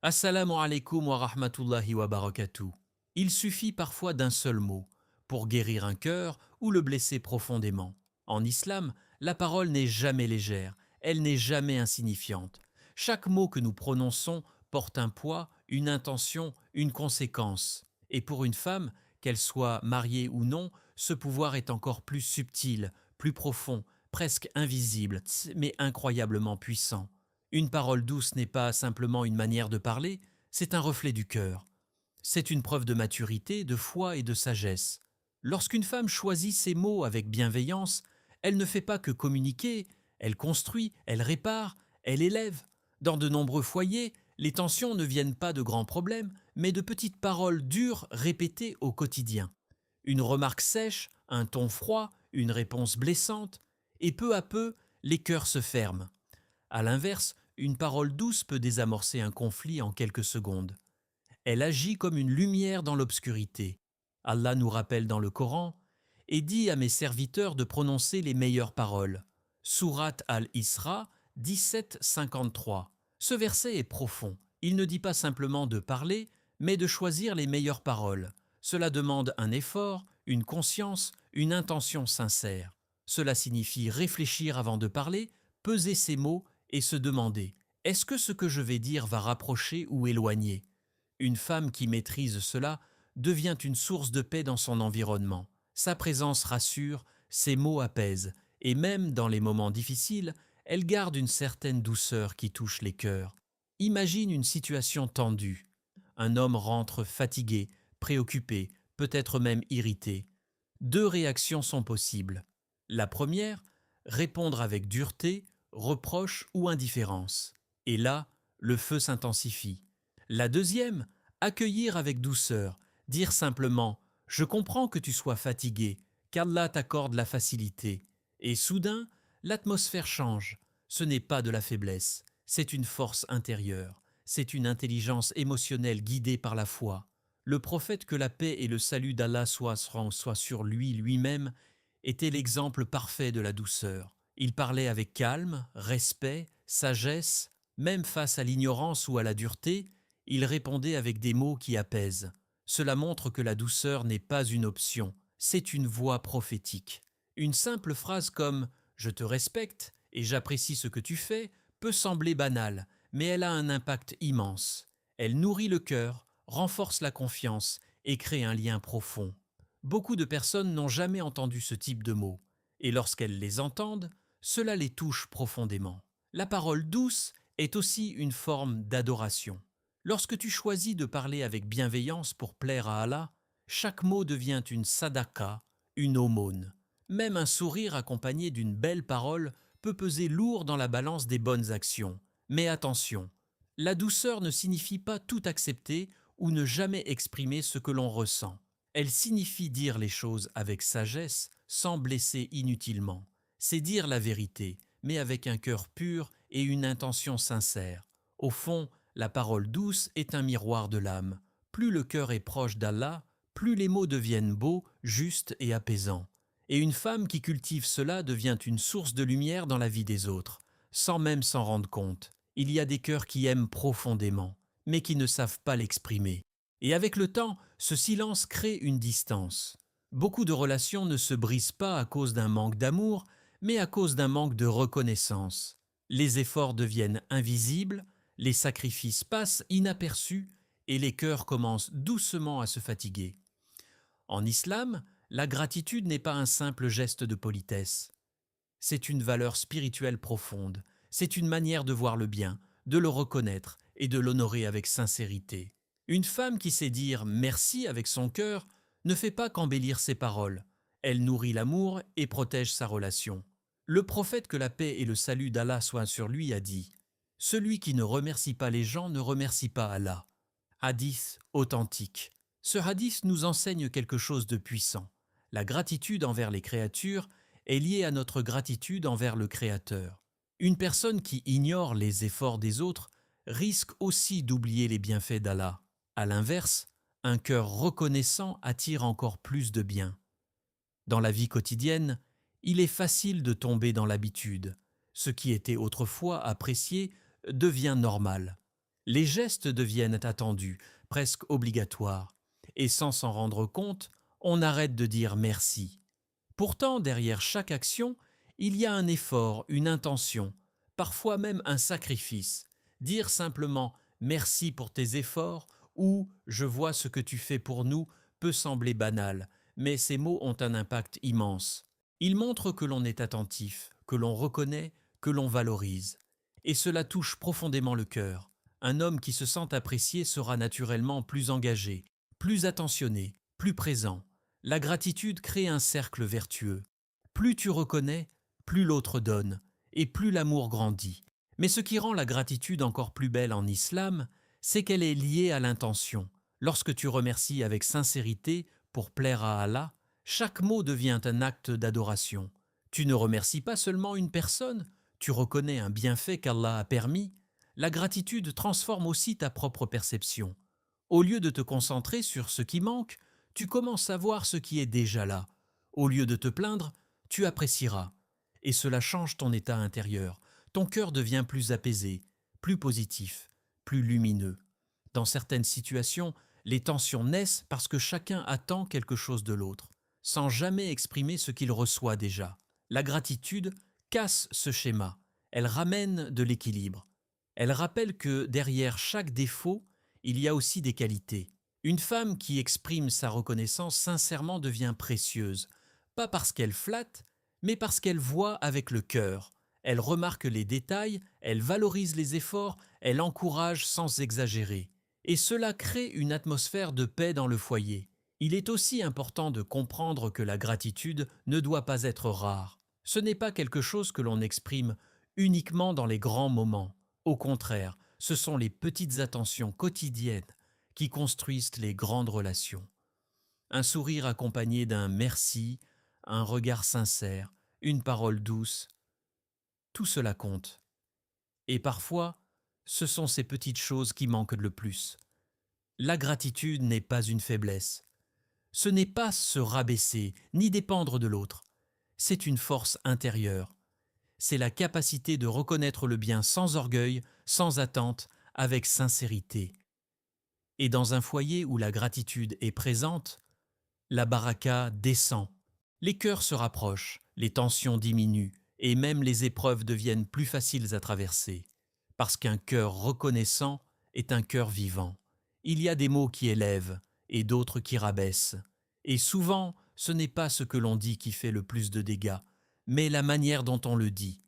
Assalamu alaikum wa rahmatullahi wa barakatuh. Il suffit parfois d'un seul mot pour guérir un cœur ou le blesser profondément. En islam, la parole n'est jamais légère, elle n'est jamais insignifiante. Chaque mot que nous prononçons porte un poids, une intention, une conséquence. Et pour une femme, qu'elle soit mariée ou non, ce pouvoir est encore plus subtil, plus profond, presque invisible, mais incroyablement puissant. Une parole douce n'est pas simplement une manière de parler, c'est un reflet du cœur. C'est une preuve de maturité, de foi et de sagesse. Lorsqu'une femme choisit ses mots avec bienveillance, elle ne fait pas que communiquer, elle construit, elle répare, elle élève. Dans de nombreux foyers, les tensions ne viennent pas de grands problèmes, mais de petites paroles dures répétées au quotidien. Une remarque sèche, un ton froid, une réponse blessante, et peu à peu, les cœurs se ferment. À l'inverse, une parole douce peut désamorcer un conflit en quelques secondes. Elle agit comme une lumière dans l'obscurité. Allah nous rappelle dans le Coran et dit à mes serviteurs de prononcer les meilleures paroles. Sourate Al-Isra 17-53. Ce verset est profond. Il ne dit pas simplement de parler, mais de choisir les meilleures paroles. Cela demande un effort, une conscience, une intention sincère. Cela signifie réfléchir avant de parler, peser ses mots et se demander « Est-ce que ce que je vais dire va rapprocher ou éloigner ?» Une femme qui maîtrise cela devient une source de paix dans son environnement. Sa présence rassure, ses mots apaisent, et même dans les moments difficiles, elle garde une certaine douceur qui touche les cœurs. Imagine une situation tendue. Un homme rentre fatigué, préoccupé, peut-être même irrité. Deux réactions sont possibles. La première, répondre avec dureté, reproche ou indifférence. Et là, le feu s'intensifie. La deuxième, accueillir avec douceur, dire simplement « Je comprends que tu sois fatigué, qu'Allah t'accorde la facilité. » Et soudain, l'atmosphère change. Ce n'est pas de la faiblesse, c'est une force intérieure, c'est une intelligence émotionnelle guidée par la foi. Le prophète, que la paix et le salut d'Allah soient sur lui lui-même, était l'exemple parfait de la douceur. Il parlait avec calme, respect, sagesse, même face à l'ignorance ou à la dureté, il répondait avec des mots qui apaisent. Cela montre que la douceur n'est pas une option, c'est une voix prophétique. Une simple phrase comme « Je te respecte et j'apprécie ce que tu fais » peut sembler banale, mais elle a un impact immense. Elle nourrit le cœur, renforce la confiance et crée un lien profond. Beaucoup de personnes n'ont jamais entendu ce type de mots, et lorsqu'elles les entendent, cela les touche profondément. La parole douce est aussi une forme d'adoration. Lorsque tu choisis de parler avec bienveillance pour plaire à Allah, chaque mot devient une sadaqa, une aumône. Même un sourire accompagné d'une belle parole peut peser lourd dans la balance des bonnes actions. Mais attention, la douceur ne signifie pas tout accepter ou ne jamais exprimer ce que l'on ressent. Elle signifie dire les choses avec sagesse, sans blesser inutilement. C'est dire la vérité, mais avec un cœur pur et une intention sincère. Au fond, la parole douce est un miroir de l'âme. Plus le cœur est proche d'Allah, plus les mots deviennent beaux, justes et apaisants. Et une femme qui cultive cela devient une source de lumière dans la vie des autres, sans même s'en rendre compte. Il y a des cœurs qui aiment profondément, mais qui ne savent pas l'exprimer. Et avec le temps, ce silence crée une distance. Beaucoup de relations ne se brisent pas à cause d'un manque d'amour, mais à cause d'un manque de reconnaissance. Les efforts deviennent invisibles, les sacrifices passent inaperçus et les cœurs commencent doucement à se fatiguer. En islam, la gratitude n'est pas un simple geste de politesse. C'est une valeur spirituelle profonde, c'est une manière de voir le bien, de le reconnaître et de l'honorer avec sincérité. Une femme qui sait dire merci avec son cœur ne fait pas qu'embellir ses paroles, elle nourrit l'amour et protège sa relation. Le prophète, que la paix et le salut d'Allah soient sur lui, a dit « Celui qui ne remercie pas les gens ne remercie pas Allah ». Hadith authentique. Ce hadith nous enseigne quelque chose de puissant. La gratitude envers les créatures est liée à notre gratitude envers le Créateur. Une personne qui ignore les efforts des autres risque aussi d'oublier les bienfaits d'Allah. À l'inverse, un cœur reconnaissant attire encore plus de bien. Dans la vie quotidienne, il est facile de tomber dans l'habitude. Ce qui était autrefois apprécié devient normal. Les gestes deviennent attendus, presque obligatoires. Et sans s'en rendre compte, on arrête de dire merci. Pourtant, derrière chaque action, il y a un effort, une intention, parfois même un sacrifice. Dire simplement merci pour tes efforts ou je vois ce que tu fais pour nous peut sembler banal, mais ces mots ont un impact immense. Ils montrent que l'on est attentif, que l'on reconnaît, que l'on valorise. Et cela touche profondément le cœur. Un homme qui se sent apprécié sera naturellement plus engagé, plus attentionné, plus présent. La gratitude crée un cercle vertueux. Plus tu reconnais, plus l'autre donne, et plus l'amour grandit. Mais ce qui rend la gratitude encore plus belle en islam, c'est qu'elle est liée à l'intention. Lorsque tu remercies avec sincérité pour plaire à Allah, chaque mot devient un acte d'adoration. Tu ne remercies pas seulement une personne, tu reconnais un bienfait qu'Allah a permis. La gratitude transforme aussi ta propre perception. Au lieu de te concentrer sur ce qui manque, tu commences à voir ce qui est déjà là. Au lieu de te plaindre, tu apprécieras. Et cela change ton état intérieur. Ton cœur devient plus apaisé, plus positif, plus lumineux. Dans certaines situations, les tensions naissent parce que chacun attend quelque chose de l'autre, sans jamais exprimer ce qu'il reçoit déjà. La gratitude casse ce schéma. Elle ramène de l'équilibre. Elle rappelle que derrière chaque défaut, il y a aussi des qualités. Une femme qui exprime sa reconnaissance sincèrement devient précieuse, pas parce qu'elle flatte, mais parce qu'elle voit avec le cœur. Elle remarque les détails, elle valorise les efforts, elle encourage sans exagérer. Et cela crée une atmosphère de paix dans le foyer. Il est aussi important de comprendre que la gratitude ne doit pas être rare. Ce n'est pas quelque chose que l'on exprime uniquement dans les grands moments. Au contraire, ce sont les petites attentions quotidiennes qui construisent les grandes relations. Un sourire accompagné d'un merci, un regard sincère, une parole douce, tout cela compte. Et parfois, ce sont ces petites choses qui manquent le plus. La gratitude n'est pas une faiblesse. Ce n'est pas se rabaisser, ni dépendre de l'autre. C'est une force intérieure. C'est la capacité de reconnaître le bien sans orgueil, sans attente, avec sincérité. Et dans un foyer où la gratitude est présente, la baraka descend. Les cœurs se rapprochent, les tensions diminuent, et même les épreuves deviennent plus faciles à traverser. Parce qu'un cœur reconnaissant est un cœur vivant. Il y a des mots qui élèvent et d'autres qui rabaissent. Et souvent, ce n'est pas ce que l'on dit qui fait le plus de dégâts, mais la manière dont on le dit.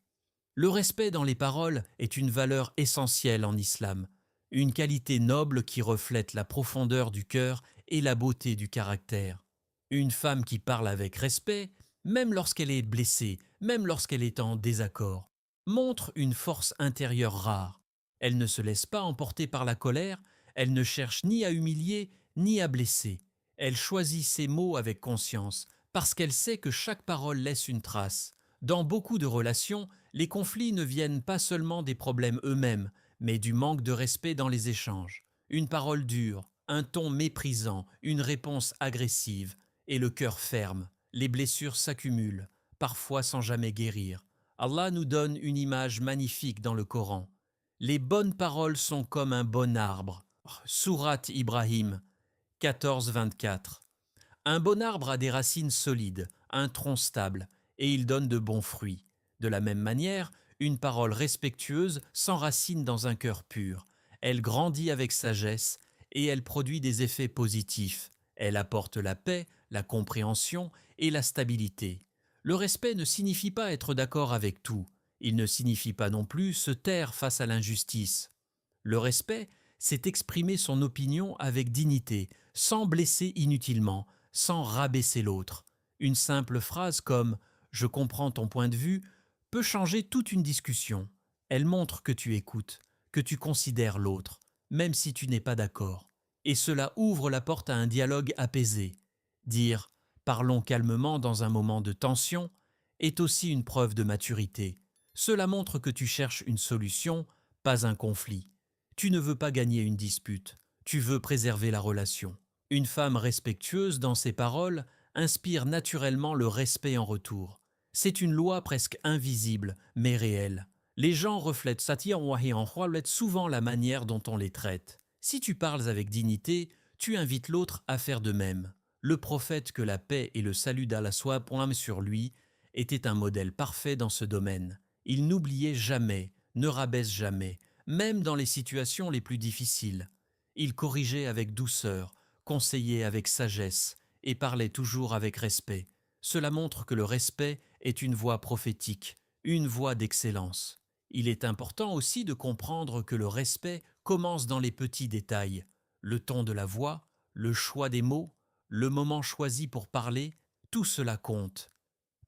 Le respect dans les paroles est une valeur essentielle en islam, une qualité noble qui reflète la profondeur du cœur et la beauté du caractère. Une femme qui parle avec respect, même lorsqu'elle est blessée, même lorsqu'elle est en désaccord, montre une force intérieure rare. Elle ne se laisse pas emporter par la colère, elle ne cherche ni à humilier, ni à blesser. Elle choisit ses mots avec conscience, parce qu'elle sait que chaque parole laisse une trace. Dans beaucoup de relations, les conflits ne viennent pas seulement des problèmes eux-mêmes, mais du manque de respect dans les échanges. Une parole dure, un ton méprisant, une réponse agressive, et le cœur ferme. Les blessures s'accumulent, parfois sans jamais guérir. Allah nous donne une image magnifique dans le Coran. Les bonnes paroles sont comme un bon arbre. Sourate Ibrahim 14-24. Un bon arbre a des racines solides, un tronc stable, et il donne de bons fruits. De la même manière, une parole respectueuse s'enracine dans un cœur pur. Elle grandit avec sagesse et elle produit des effets positifs. Elle apporte la paix, la compréhension et la stabilité. Le respect ne signifie pas être d'accord avec tout. Il ne signifie pas non plus se taire face à l'injustice. Le respect, c'est exprimer son opinion avec dignité, sans blesser inutilement, sans rabaisser l'autre. Une simple phrase comme « Je comprends ton point de vue » peut changer toute une discussion. Elle montre que tu écoutes, que tu considères l'autre, même si tu n'es pas d'accord. Et cela ouvre la porte à un dialogue apaisé. Dire « parlons calmement dans un moment de tension » est aussi une preuve de maturité. Cela montre que tu cherches une solution, pas un conflit. Tu ne veux pas gagner une dispute, tu veux préserver la relation. Une femme respectueuse dans ses paroles inspire naturellement le respect en retour. C'est une loi presque invisible, mais réelle. Les gens reflètent souvent la manière dont on les traite. Si tu parles avec dignité, tu invites l'autre à faire de même. Le prophète, que la paix et le salut d'Allah soient sur lui, était un modèle parfait dans ce domaine. Il n'oubliait jamais, ne rabaisse jamais, même dans les situations les plus difficiles. Il corrigeait avec douceur, conseillait avec sagesse et parlait toujours avec respect. Cela montre que le respect est une voie prophétique, une voie d'excellence. Il est important aussi de comprendre que le respect commence dans les petits détails. Le ton de la voix, le choix des mots, le moment choisi pour parler, tout cela compte.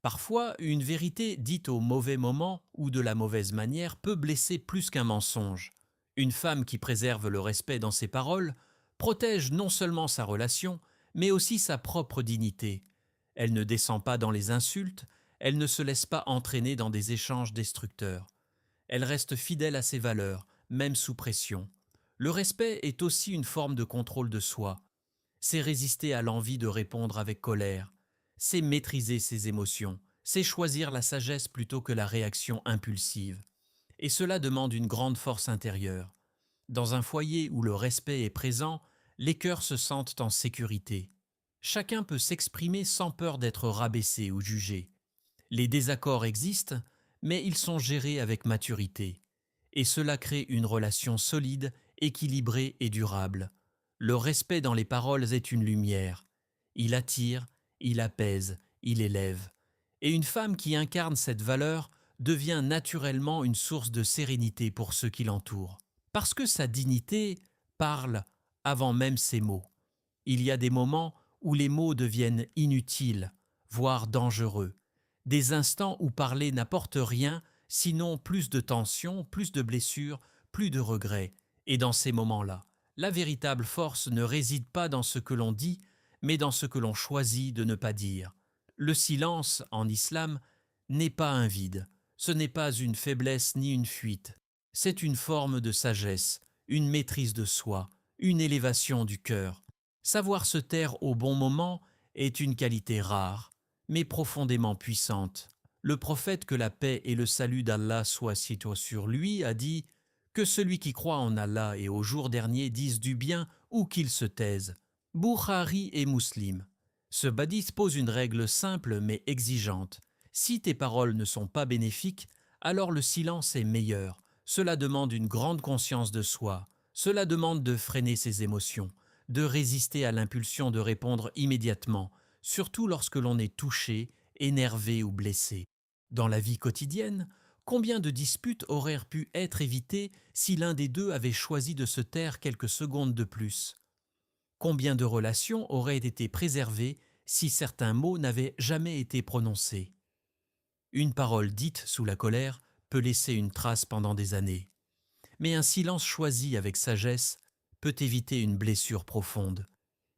Parfois, une vérité dite au mauvais moment ou de la mauvaise manière peut blesser plus qu'un mensonge. Une femme qui préserve le respect dans ses paroles protège non seulement sa relation, mais aussi sa propre dignité. Elle ne descend pas dans les insultes, elle ne se laisse pas entraîner dans des échanges destructeurs. Elle reste fidèle à ses valeurs, même sous pression. Le respect est aussi une forme de contrôle de soi. C'est résister à l'envie de répondre avec colère. C'est maîtriser ses émotions. C'est choisir la sagesse plutôt que la réaction impulsive. Et cela demande une grande force intérieure. Dans un foyer où le respect est présent, les cœurs se sentent en sécurité. Chacun peut s'exprimer sans peur d'être rabaissé ou jugé. Les désaccords existent, mais ils sont gérés avec maturité. Et cela crée une relation solide, équilibrée et durable. Le respect dans les paroles est une lumière. Il attire, il apaise, il élève. Et une femme qui incarne cette valeur devient naturellement une source de sérénité pour ceux qui l'entourent. Parce que sa dignité parle avant même ses mots. Il y a des moments où les mots deviennent inutiles, voire dangereux. Des instants où parler n'apporte rien, sinon plus de tension, plus de blessures, plus de regrets. Et dans ces moments-là, la véritable force ne réside pas dans ce que l'on dit, mais dans ce que l'on choisit de ne pas dire. Le silence, en islam, n'est pas un vide. Ce n'est pas une faiblesse ni une fuite. C'est une forme de sagesse, une maîtrise de soi, une élévation du cœur. Savoir se taire au bon moment est une qualité rare, mais profondément puissante. Le prophète, que la paix et le salut d'Allah soient sur lui, a dit « Que celui qui croit en Allah et au jour dernier dise du bien ou qu'il se taise. » Bukhari et Muslim. Ce hadith pose une règle simple mais exigeante. Si tes paroles ne sont pas bénéfiques, alors le silence est meilleur. Cela demande une grande conscience de soi. Cela demande de freiner ses émotions, de résister à l'impulsion de répondre immédiatement, surtout lorsque l'on est touché, énervé ou blessé. Dans la vie quotidienne, combien de disputes auraient pu être évitées si l'un des deux avait choisi de se taire quelques secondes de plus? Combien de relations auraient été préservées si certains mots n'avaient jamais été prononcés? Une parole dite sous la colère peut laisser une trace pendant des années. Mais un silence choisi avec sagesse peut éviter une blessure profonde.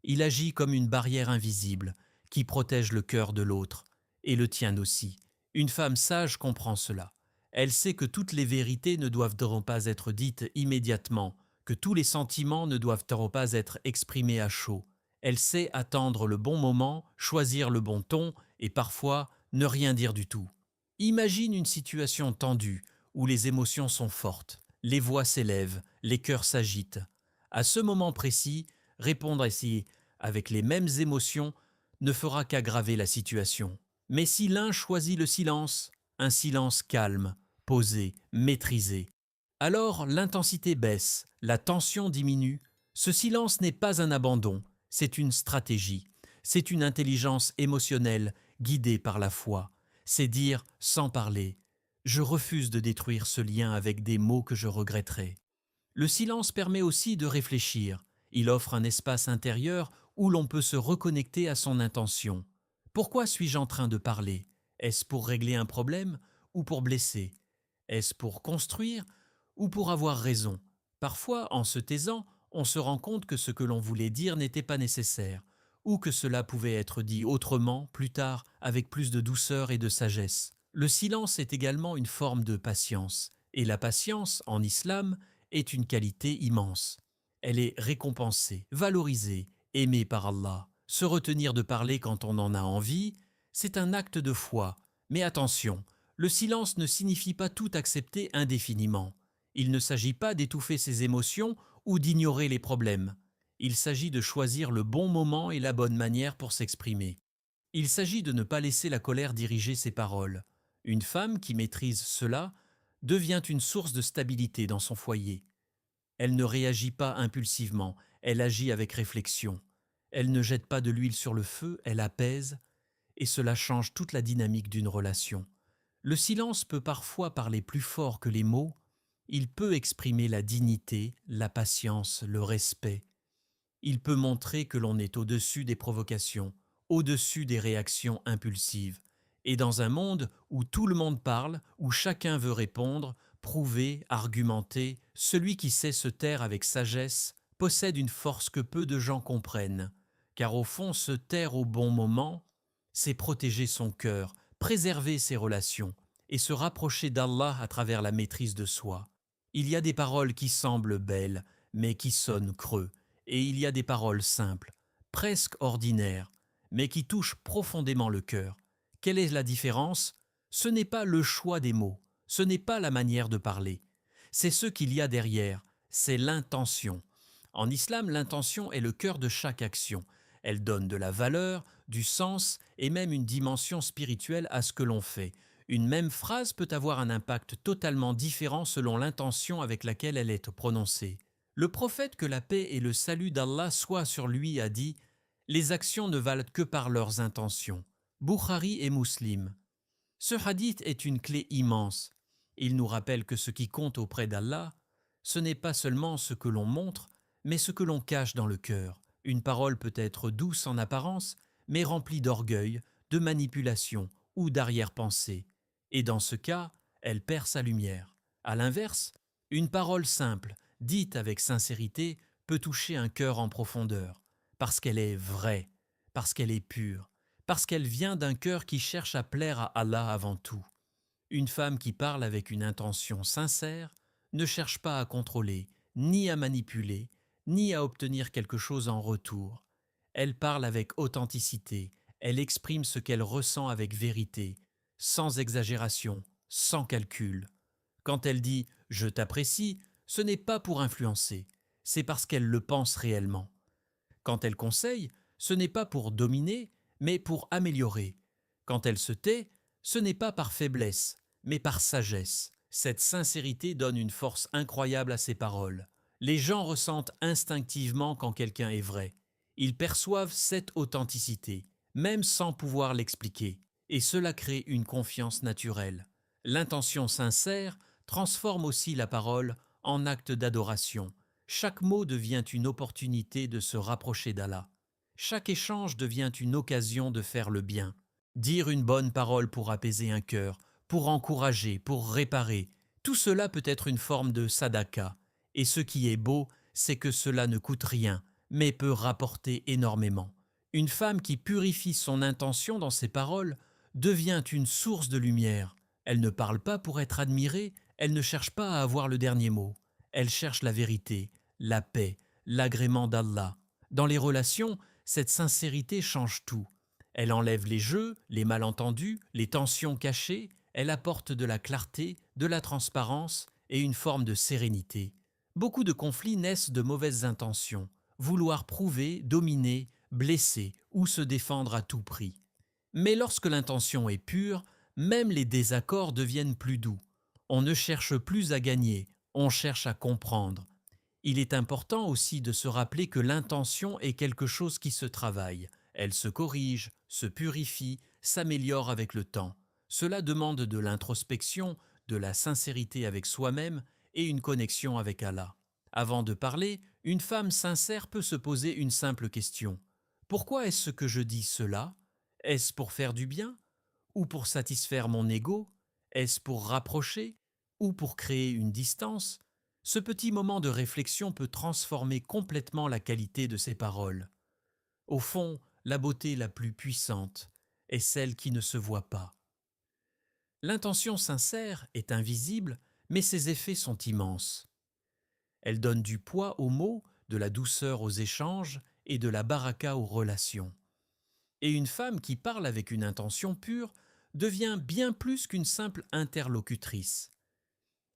Il agit comme une barrière invisible qui protège le cœur de l'autre, et le tien aussi. Une femme sage comprend cela. Elle sait que toutes les vérités ne doivent pas être dites immédiatement, que tous les sentiments ne doivent pas être exprimés à chaud. Elle sait attendre le bon moment, choisir le bon ton et parfois ne rien dire du tout. Imagine une situation tendue où les émotions sont fortes, les voix s'élèvent, les cœurs s'agitent. À ce moment précis, répondre ici avec les mêmes émotions ne fera qu'aggraver la situation. Mais si l'un choisit le silence, un silence calme, posé, maîtrisé, alors l'intensité baisse, la tension diminue. Ce silence n'est pas un abandon, c'est une stratégie. C'est une intelligence émotionnelle guidée par la foi. C'est dire sans parler « Je refuse de détruire ce lien avec des mots que je regretterai ». Le silence permet aussi de réfléchir. Il offre un espace intérieur où l'on peut se reconnecter à son intention. Pourquoi suis-je en train de parler? Est-ce pour régler un problème ou pour blesser? Est-ce pour construire ou pour avoir raison? Parfois, en se taisant, on se rend compte que ce que l'on voulait dire n'était pas nécessaire, ou que cela pouvait être dit autrement, plus tard, avec plus de douceur et de sagesse. Le silence est également une forme de patience, et la patience, en islam, est une qualité immense. Elle est récompensée, valorisée, aimée par Allah. Se retenir de parler quand on en a envie, c'est un acte de foi. Mais attention, Le silence ne signifie pas tout accepter indéfiniment. Il ne s'agit pas d'étouffer ses émotions ou d'ignorer les problèmes. Il s'agit de choisir le bon moment et la bonne manière pour s'exprimer. Il s'agit de ne pas laisser la colère diriger ses paroles. Une femme qui maîtrise cela devient une source de stabilité dans son foyer. Elle ne réagit pas impulsivement, elle agit avec réflexion. Elle ne jette pas de l'huile sur le feu, elle apaise, et cela change toute la dynamique d'une relation. Le silence peut parfois parler plus fort que les mots, il peut exprimer la dignité, la patience, le respect. Il peut montrer que l'on est au-dessus des provocations, au-dessus des réactions impulsives. Et dans un monde où tout le monde parle, où chacun veut répondre, prouver, argumenter, celui qui sait se taire avec sagesse possède une force que peu de gens comprennent. Car au fond, se taire au bon moment, c'est protéger son cœur, préserver ses relations et se rapprocher d'Allah à travers la maîtrise de soi. Il y a des paroles qui semblent belles, mais qui sonnent creux, et il y a des paroles simples, presque ordinaires, mais qui touchent profondément le cœur. Quelle est la différence? Ce n'est pas le choix des mots, ce n'est pas la manière de parler, c'est ce qu'il y a derrière, c'est l'intention. En islam, l'intention est le cœur de chaque action. Elle donne de la valeur, du sens et même une dimension spirituelle à ce que l'on fait. Une même phrase peut avoir un impact totalement différent selon l'intention avec laquelle elle est prononcée. Le prophète, que la paix et le salut d'Allah soient sur lui, a dit « Les actions ne valent que par leurs intentions ». Bukhari et Muslim. Ce hadith est une clé immense. Il nous rappelle que ce qui compte auprès d'Allah, ce n'est pas seulement ce que l'on montre, mais ce que l'on cache dans le cœur. Une parole peut être douce en apparence, mais remplie d'orgueil, de manipulation ou d'arrière-pensée. Et dans ce cas, elle perd sa lumière. À l'inverse, une parole simple, dite avec sincérité, peut toucher un cœur en profondeur, parce qu'elle est vraie, parce qu'elle est pure, parce qu'elle vient d'un cœur qui cherche à plaire à Allah avant tout. Une femme qui parle avec une intention sincère ne cherche pas à contrôler, ni à manipuler, ni à obtenir quelque chose en retour. Elle parle avec authenticité, elle exprime ce qu'elle ressent avec vérité, sans exagération, sans calcul. Quand elle dit « je t'apprécie », ce n'est pas pour influencer, c'est parce qu'elle le pense réellement. Quand elle conseille, ce n'est pas pour dominer, mais pour améliorer. Quand elle se tait, ce n'est pas par faiblesse, mais par sagesse. Cette sincérité donne une force incroyable à ses paroles. Les gens ressentent instinctivement quand quelqu'un est vrai. Ils perçoivent cette authenticité, même sans pouvoir l'expliquer, et cela crée une confiance naturelle. L'intention sincère transforme aussi la parole en acte d'adoration. Chaque mot devient une opportunité de se rapprocher d'Allah. Chaque échange devient une occasion de faire le bien. Dire une bonne parole pour apaiser un cœur, pour encourager, pour réparer, tout cela peut être une forme de sadaka. Et ce qui est beau, c'est que cela ne coûte rien, mais peut rapporter énormément. Une femme qui purifie son intention dans ses paroles devient une source de lumière. Elle ne parle pas pour être admirée, elle ne cherche pas à avoir le dernier mot. Elle cherche la vérité, la paix, l'agrément d'Allah. Dans les relations, cette sincérité change tout. Elle enlève les jeux, les malentendus, les tensions cachées, elle apporte de la clarté, de la transparence et une forme de sérénité. Beaucoup de conflits naissent de mauvaises intentions, vouloir prouver, dominer, blesser ou se défendre à tout prix. Mais lorsque l'intention est pure, même les désaccords deviennent plus doux. On ne cherche plus à gagner, on cherche à comprendre. Il est important aussi de se rappeler que l'intention est quelque chose qui se travaille. Elle se corrige, se purifie, s'améliore avec le temps. Cela demande de l'introspection, de la sincérité avec soi-même et une connexion avec Allah. Avant de parler, une femme sincère peut se poser une simple question. Pourquoi est-ce que je dis cela? Est-ce pour faire du bien? Ou pour satisfaire mon ego? Est-ce pour rapprocher? Ou pour créer une distance? Ce petit moment de réflexion peut transformer complètement la qualité de ses paroles. Au fond, la beauté la plus puissante est celle qui ne se voit pas. L'intention sincère est invisible, mais ses effets sont immenses. Elle donne du poids aux mots, de la douceur aux échanges et de la baraka aux relations. Et une femme qui parle avec une intention pure devient bien plus qu'une simple interlocutrice.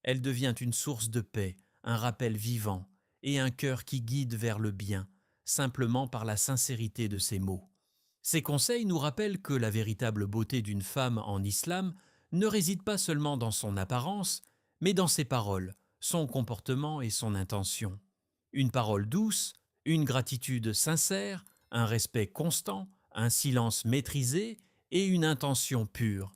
Elle devient une source de paix, un rappel vivant et un cœur qui guide vers le bien, simplement par la sincérité de ses mots. Ces conseils nous rappellent que la véritable beauté d'une femme en islam ne réside pas seulement dans son apparence, mais dans ses paroles, son comportement et son intention. Une parole douce, une gratitude sincère, un respect constant, un silence maîtrisé et une intention pure.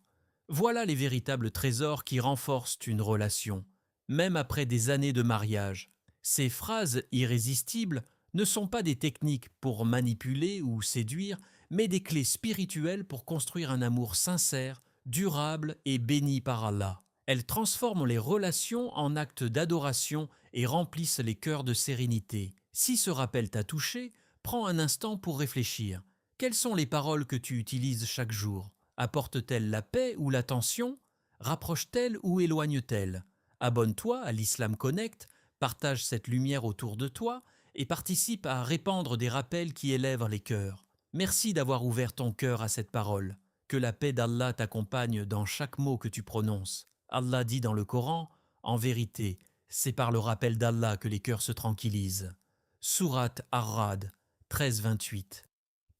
Voilà les véritables trésors qui renforcent une relation, même après des années de mariage. Ces phrases irrésistibles ne sont pas des techniques pour manipuler ou séduire, mais des clés spirituelles pour construire un amour sincère, durable et béni par Allah. Elles transforment les relations en actes d'adoration et remplissent les cœurs de sérénité. Si ce rappel t'a touché, prends un instant pour réfléchir. Quelles sont les paroles que tu utilises chaque jour? Apportent-elles la paix ou l'attention? Rapprochent-elles ou éloignent-elles? Abonne-toi à l'Islam Connect, partage cette lumière autour de toi et participe à répandre des rappels qui élèvent les cœurs. Merci d'avoir ouvert ton cœur à cette parole. Que la paix d'Allah t'accompagne dans chaque mot que tu prononces. Allah dit dans le Coran, en vérité, c'est par le rappel d'Allah que les cœurs se tranquillisent. Sourate Ar-Ra'd 13-28.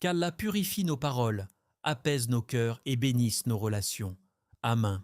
Qu'Allah purifie nos paroles, apaise nos cœurs et bénisse nos relations. Amen.